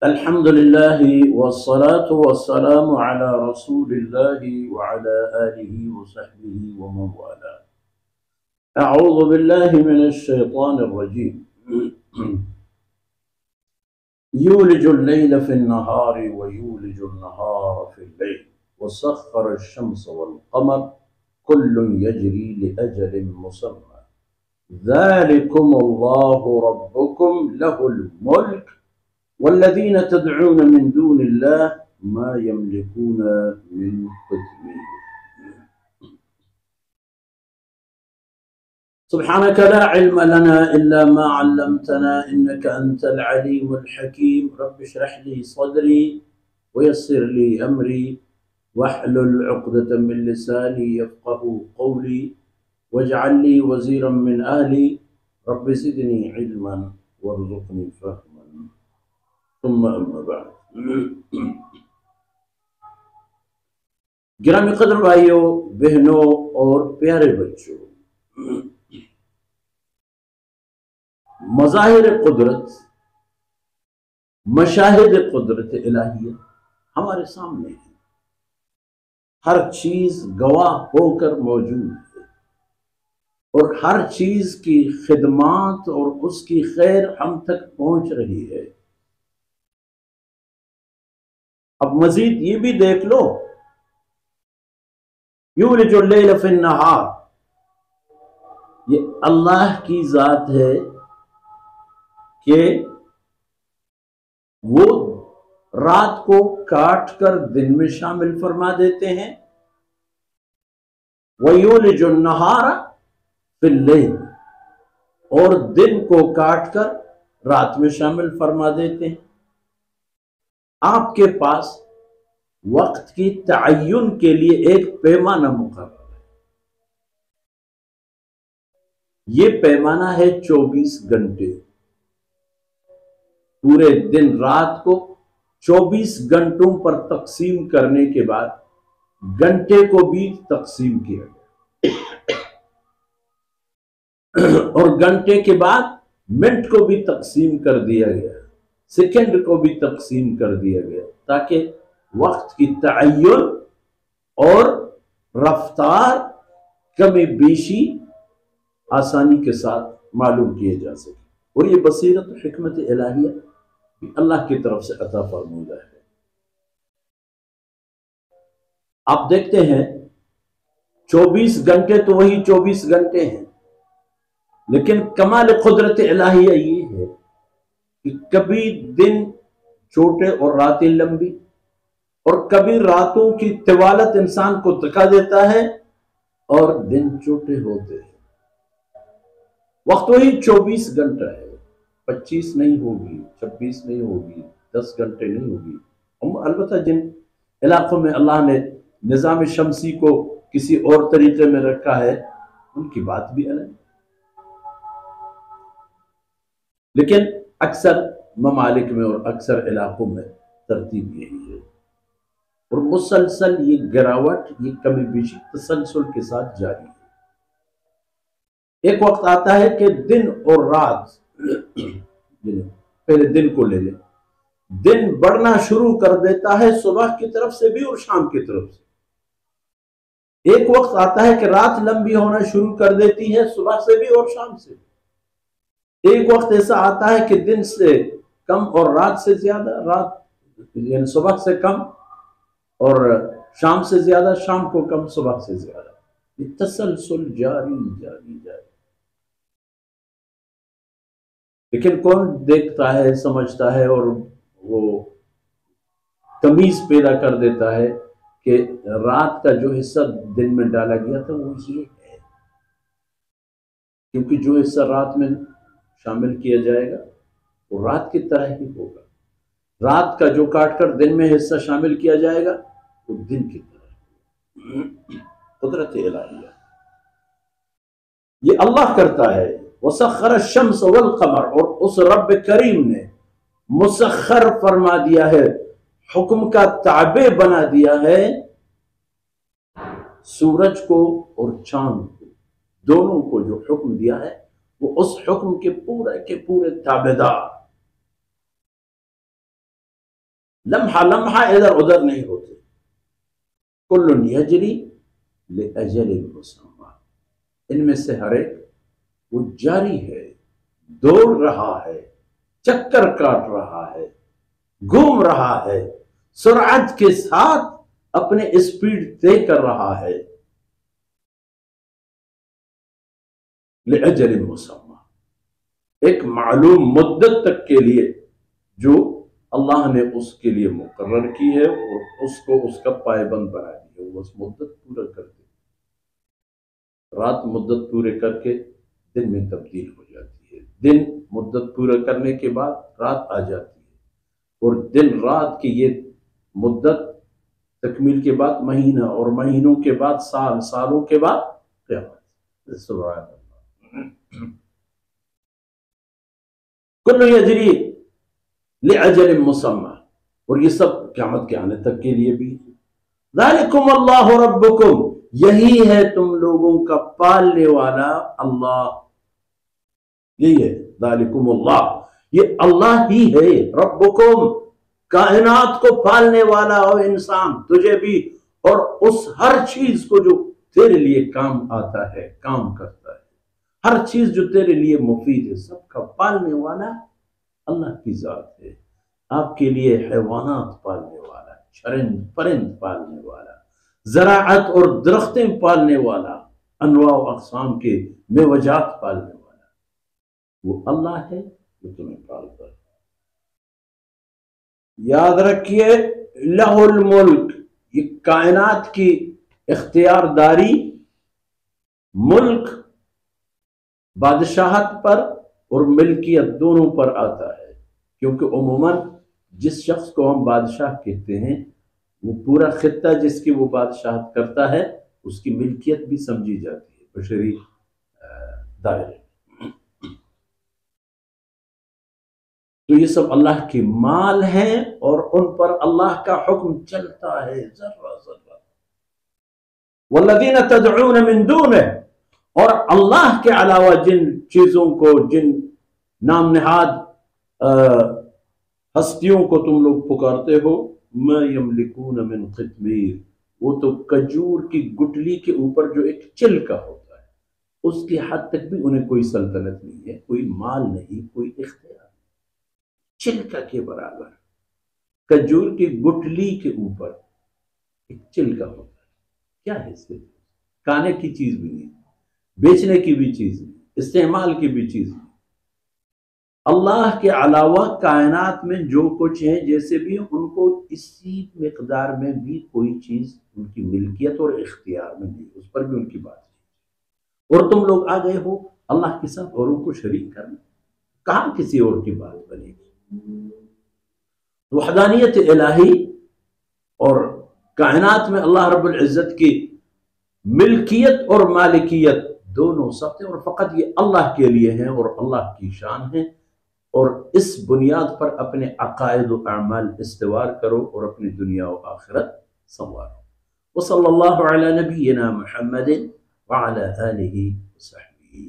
الحمد لله والصلاة والسلام على رسول الله وعلى آله وصحبه ومن والاه. أعوذ بالله من الشيطان الرجيم. يولج الليل في النهار ويولج النهار في الليل وسخر الشمس والقمر كل يجري لأجل مسمى ذلكم الله ربكم له الملك والذين تدعون من دون الله ما يملكون من قطمير. سبحانك لا علم لنا إلا ما علمتنا إنك أنت العليم الحكيم. رب اشرح لي صدري ويسر لي أمري واحلل عقدة من لساني يفقه قولي واجعل لي وزيرا من أهلي رب زدني علما وارزقني فهما. ثم أما بعد. گرامی قدر بھائیوں، بہنوں اور پیارے بچوں، مظاہر قدرت، مشاہد قدرت الہیہ ہمارے سامنے ہے. ہر چیز گواہ ہو کر موجود ہے اور ہر چیز کی خدمات اور اس کی خیر ہم تک پہنچ رہی ہے. اب مزید یہ بھی دیکھ لو، یولج اللیل فی النہار، یہ اللہ کی ذات ہے کہ وہ رات کو کاٹ کر دن میں شامل فرما دیتے ہیں. وَيُولِجُ النَّهَارَ فِي اللَّيْلِ، اور دن کو کاٹ کر رات میں شامل فرما دیتے ہیں. آپ کے پاس وقت کی تعین کے لیے ایک پیمانہ مقرر ہے. یہ پیمانہ ہے 24 گھنٹے. پورے دن رات کو 24 گھنٹوں پر تقسیم کرنے کے بعد گھنٹے کو بھی تقسیم کیا گیا اور گھنٹے کے بعد منٹ کو بھی تقسیم کر دیا گیا، سیکنڈ کو بھی تقسیم کر دیا گیا، تاکہ وقت کی تعین اور رفتار کمی بیشی آسانی کے ساتھ معلوم کیے جا سکے. اور یہ بصیرت و حکمت الہیہ بھی اللہ کی طرف سے عطا فرمودہ ہے. آپ دیکھتے ہیں 24 گھنٹے تو وہی 24 گھنٹے ہیں، لیکن کمال قدرت الہیہ یہ ہے کہ کبھی دن چھوٹے اور راتیں لمبی، اور کبھی راتوں کی طوالت انسان کو تھکا دیتا ہے اور دن چھوٹے ہوتے ہیں. وقت وہی 24 گھنٹہ ہے، 25 نہیں ہوگی، 26 نہیں ہوگی، 10 گھنٹے نہیں ہوگی. البتہ جن علاقوں میں اللہ نے نظام شمسی کو کسی اور طریقے میں رکھا ہے ان کی بات بھی الگ، لیکن اکثر ممالک میں اور اکثر علاقوں میں ترتیب یہی ہے. اور مسلسل یہ گراوٹ، یہ کمی بیشی تسلسل کے ساتھ جاری ہے. ایک وقت آتا ہے کہ دن اور رات، پہلے دن کو لے لیں، دن بڑھنا شروع کر دیتا ہے صبح کی طرف سے بھی اور شام کی طرف سے. ایک وقت آتا ہے کہ رات لمبی ہونا شروع کر دیتی ہے صبح سے بھی اور شام سے. ایک وقت ایسا آتا ہے کہ دن سے کم اور رات سے زیادہ، رات یعنی صبح سے کم اور شام سے زیادہ، شام کو کم صبح سے زیادہ. یہ تسلسل جاری جاری جاری. لیکن کون دیکھتا ہے، سمجھتا ہے اور وہ تمیز پیدا کر دیتا ہے کہ رات کا جو حصہ دن میں ڈالا گیا تھا وہ یہ ہے، کیونکہ جو حصہ رات میں شامل کیا جائے گا وہ رات کی طرح ہی ہوگا. رات کا جو کاٹ کر دن میں حصہ شامل کیا جائے گا وہ دن کی طرح. قدرت الہیہ یہ اللہ کرتا ہے. وسخر الشمس والقمر، اور اس رب کریم نے مسخر فرما دیا ہے، حکم کا تابع بنا دیا ہے سورج کو اور چاند کو. دونوں کو جو حکم دیا ہے وہ اس حکم کے پورے تابع دار. لمحہ لمحہ ادھر ادھر نہیں ہوتے. کل یجری لاجل مسمى، ان میں سے ہر ایک وہ جاری ہے، دوڑ رہا ہے، چکر کاٹ رہا ہے، گھوم رہا ہے، سرعت کے ساتھ اپنے اسپیڈ طے کر رہا ہے. لاجل مسمى، ایک معلوم مدت تک کے لیے جو اللہ نے اس کے لیے مقرر کی ہے اور اس کو اس کا پائبند بنا دیا. وہ اس مدت پورا کر دے. رات مدت پورے کر کے دن میں تبدیل ہو جاتی ہے، دن مدت پورا کرنے کے بعد رات آ جاتی ہے، اور دن رات کی یہ مدت تکمیل کے بعد مہینہ، اور مہینوں کے بعد سال، سالوں کے بعد قیامت. سبحان اللہ. کل یجری لاجل مسمى، اور یہ سب قیامت کے آنے تک کے لیے بھی. ذالکم اللہ ربکم، یہی ہے تم لوگوں کا پالنے والا اللہ. یہی ہے ذالکم اللہ، یہ اللہ ہی ہے. ربکم، کائنات کو پالنے والا ہو، انسان تجھے بھی، اور اس ہر چیز کو جو تیرے لیے کام آتا ہے، کام کرتا ہے، ہر چیز جو تیرے لیے مفید ہے، سب کا پالنے والا اللہ کی ذات ہے. آپ کے لیے حیوانات پالنے والا، چرند پرند پالنے والا، زراعت اور درختیں پالنے والا، انواع و اقسام کے میوجات پالنے والا، وہ اللہ ہے جو تمہیں پالتا ہے. یاد رکھیے، لہ الملک، یہ کائنات کی اختیار داری، ملک بادشاہت پر اور ملکیت دونوں پر آتا ہے. کیونکہ عموماً جس شخص کو ہم بادشاہ کہتے ہیں، وہ پورا خطہ جس کی وہ بادشاہت کرتا ہے، اس کی ملکیت بھی سمجھی جاتی ہے بشری دائرے. تو یہ سب اللہ کے مال ہیں، اور ان پر اللہ کا حکم چلتا ہے ذرہ ذرہ. والذین تدعون من دونہ، اور اللہ کے علاوہ جن چیزوں کو، جن نام نہاد ہستیوں کو تم لوگ پکارتے ہو، ما یملکون من قطمیر، وہ تو کجور کی گٹلی کے اوپر جو ایک چلکا ہوتا ہے، اس کی حد تک بھی انہیں کوئی سلطنت نہیں ہے، کوئی مال نہیں، کوئی اختیار نہیں. چلکا کے برابر، کجور کی گٹلی کے اوپر ایک چلکا ہوتا ہے. کیا ہے اس سے؟ کھانے کی چیز بھی نہیں، بیچنے کی بھی چیز نہیں، استعمال کی بھی چیز نہیں. اللہ کے علاوہ کائنات میں جو کچھ ہے، جیسے بھی ان کو اسی مقدار میں بھی کوئی چیز ان کی ملکیت اور اختیار میں نہیں، اس پر بھی ان کی بات نہیں. اور تم لوگ آ گئے ہو اللہ کے ساتھ اوروں کو شریک کرنا، کہاں کسی اور کی بات بنے گی؟ وحدانیت الہی اور کائنات میں اللہ رب العزت کی ملکیت اور مالکیت دونوں سب ہیں، اور فقط یہ اللہ کے لیے ہیں اور اللہ کی شان ہے. اور اس بنیاد پر اپنے عقائد و اعمال استوار کرو اور اپنی دنیا و آخرت سنوارو. وصلی اللہ علی نبینا محمد وعلی آلہ وصحبہ.